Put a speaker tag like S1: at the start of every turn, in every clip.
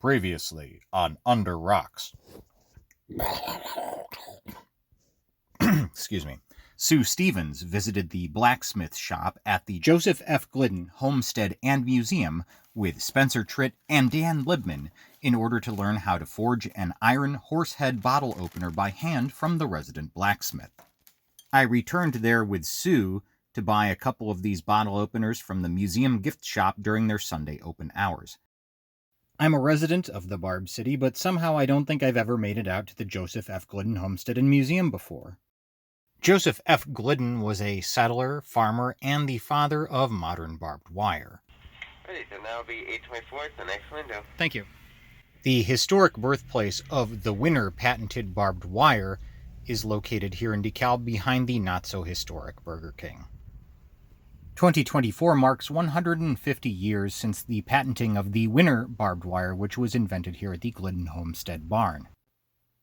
S1: Previously on Under Rocks. Excuse me. Sue Stevens visited the blacksmith shop at the Joseph F. Glidden Homestead and Museum with Spencer Tritt and Dan Libman in order to learn how to forge an iron horsehead bottle opener by hand from the resident blacksmith. I returned there with Sue to buy a couple of these bottle openers from the museum gift shop during their Sunday open hours. I'm a resident of the Barb City, but somehow I don't think I've ever made it out to the Joseph F. Glidden Homestead and Museum before. Joseph F. Glidden was a settler, farmer, and the father of modern barbed wire.
S2: Ready, so now will be 824, the next window.
S1: Thank you. The historic birthplace of the winner patented barbed wire is located here in DeKalb behind the not-so-historic Burger King. 2024 marks 150 years since the patenting of the winner barbed wire, which was invented here at the Glidden Homestead barn.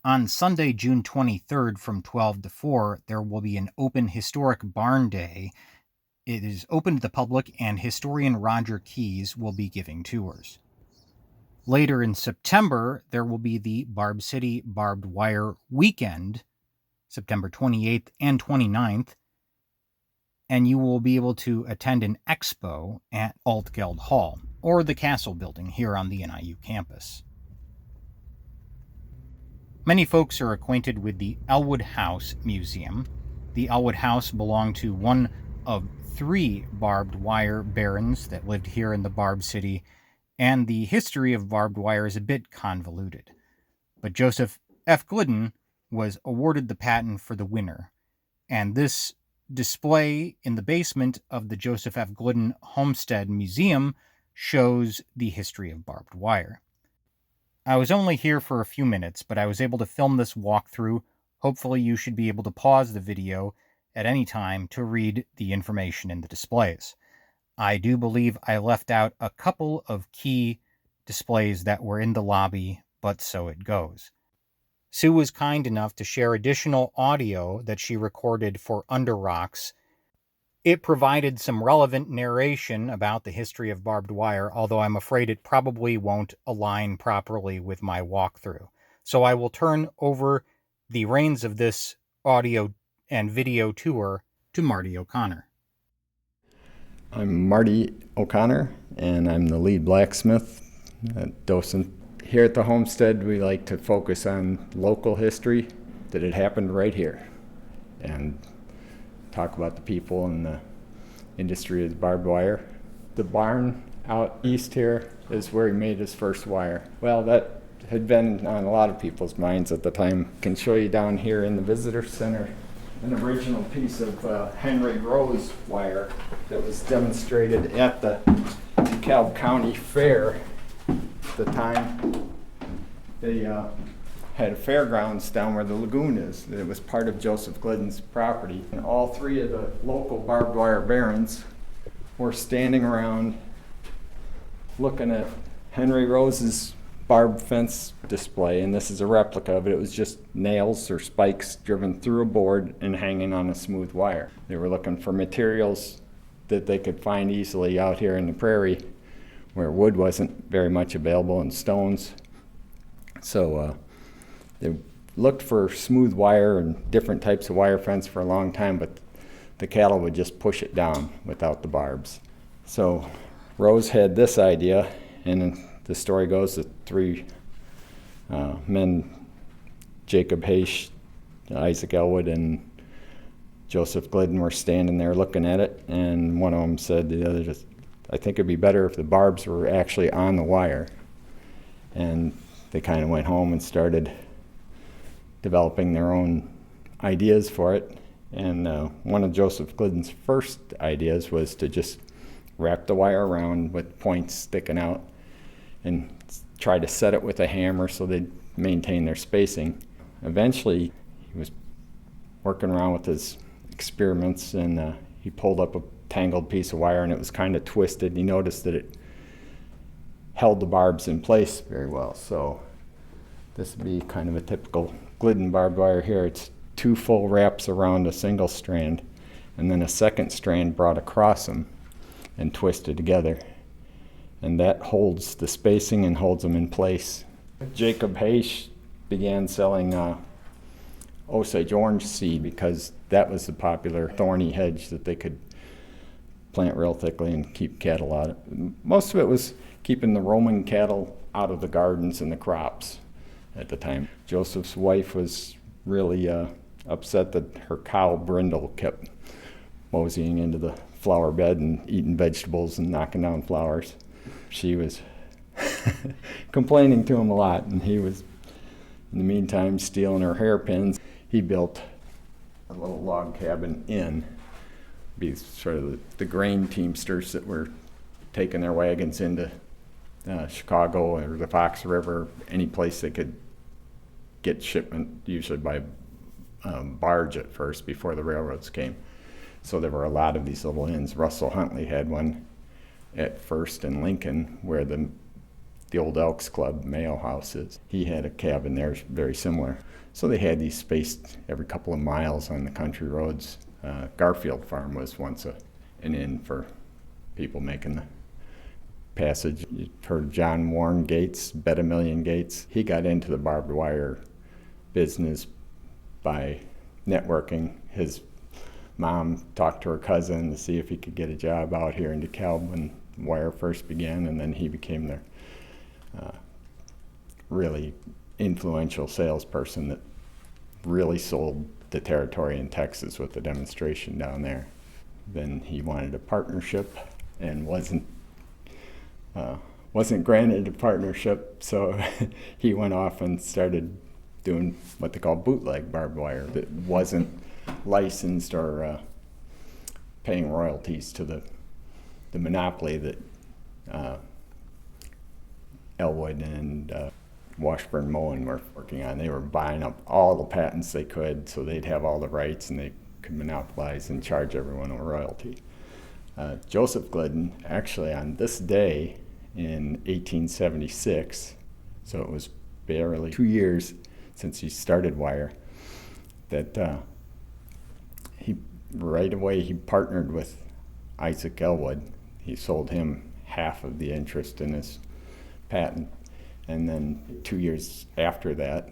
S1: On Sunday, June 23rd from 12 to 4, there will be an open historic barn day. It is open to the public, and historian Roger Keyes will be giving tours. Later in September, there will be the Barb City Barbed Wire Weekend, September 28th and 29th, and you will be able to attend an expo at Altgeld Hall, or the Castle Building here on the NIU campus. Many folks are acquainted with the Elwood House Museum. The Elwood House belonged to one of 3 barbed wire barons that lived here in the Barb City, and the history of barbed wire is a bit convoluted. But Joseph F. Glidden was awarded the patent for the winner, and this display in the basement of the Joseph F. Glidden Homestead Museum shows the history of barbed wire. I was only here for a few minutes, but I was able to film this walkthrough. Hopefully you should be able to pause the video at any time to read the information in the displays. I do believe I left out a couple of key displays that were in the lobby, but so it goes. Sue was kind enough to share additional audio that she recorded for Under Rocks. It provided some relevant narration about the history of barbed wire, although I'm afraid it probably won't align properly with my walkthrough. So I will turn over the reins of this audio and video tour to Marty O'Connor.
S3: I'm Marty O'Connor, and I'm the lead blacksmith at Docent. Here at the homestead, we like to focus on local history that had happened right here and talk about the people and the industry of barbed wire. The barn out east here is where he made his first wire. Well, that had been on a lot of people's minds at the time. I can show you down here in the visitor center an original piece of Henry Rose wire that was demonstrated at the DeKalb County Fair. At the time, they had a fairgrounds down where the lagoon is. It was part of Joseph Glidden's property. And all 3 of the local barbed wire barons were standing around looking at Henry Rose's barbed fence display, and this is a replica of it. It was just nails or spikes driven through a board and hanging on a smooth wire. They were looking for materials that they could find easily out here in the prairie, where wood wasn't very much available, and stones. So they looked for smooth wire and different types of wire fence for a long time, but the cattle would just push it down without the barbs. So Rose had this idea, and the story goes that 3 men, Jacob Hayes, Isaac Elwood, and Joseph Glidden, were standing there looking at it, and one of them said to the other, I think it'd be better if the barbs were actually on the wire. And they kind of went home and started developing their own ideas for it. And one of Joseph Glidden's first ideas was to just wrap the wire around with points sticking out and try to set it with a hammer so they'd maintain their spacing. Eventually, he was working around with his experiments, and he pulled up a tangled piece of wire, and it was kind of twisted. He noticed that it held the barbs in place very well. So this would be kind of a typical Glidden barbed wire here. It's 2 full wraps around a single strand, and then a second strand brought across them and twisted together. and that holds the spacing and holds them in place. Jacob Hayes began selling Osage orange seed because that was the popular thorny hedge that they could plant real thickly and keep cattle out. Most of it was keeping the roaming cattle out of the gardens and the crops at the time. Joseph's wife was really upset that her cow Brindle kept moseying into the flower bed and eating vegetables and knocking down flowers. She was complaining to him a lot, and he was, in the meantime, stealing her hairpins. He built a little log cabin inn, be sort of the grain teamsters that were taking their wagons into Chicago or the Fox River, any place they could get shipment, usually by barge at first before the railroads came. So there were a lot of these little inns. Russell Huntley had one at First and Lincoln, where the old Elks Club Mayo House is. He had a cabin there very similar. So they had these spaced every couple of miles on the country roads. Garfield Farm was once an inn for people making the passage. You've heard of John Warren Gates, Bet a Million Gates. He got into the barbed wire business by networking. His mom talked to her cousin to see if he could get a job out here in DeKalb when wire first began, and then he became their really influential salesperson that really sold the territory in Texas with the demonstration down there. Then he wanted a partnership and wasn't granted a partnership, so he went off and started doing what they call bootleg barbed wire that wasn't licensed or paying royalties to the monopoly that Elwood and Washburn Moen were working on. They were buying up all the patents they could so they'd have all the rights and they could monopolize and charge everyone a royalty. Joseph Glidden, actually on this day in 1876, so it was barely 2 years since he started wire, that right away he partnered with Isaac Elwood. He sold him half of the interest in his patent. And then 2 years after that,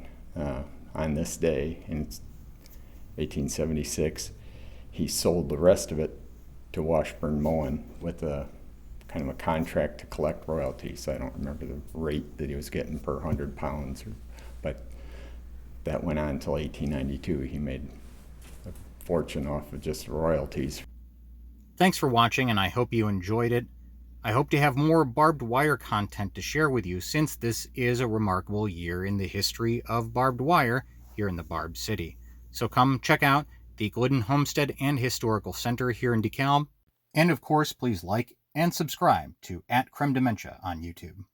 S3: on this day in 1876, he sold the rest of it to Washburn Moen with a kind of a contract to collect royalties. I don't remember the rate that he was getting per 100 pounds, but that went on until 1892. He made a fortune off of just royalties.
S1: Thanks for watching, and I hope you enjoyed it. I hope to have more barbed wire content to share with you, since this is a remarkable year in the history of barbed wire here in the Barb City. So come check out the Glidden Homestead and Historical Center here in DeKalb. And of course, please like and subscribe to @CremDementia on YouTube.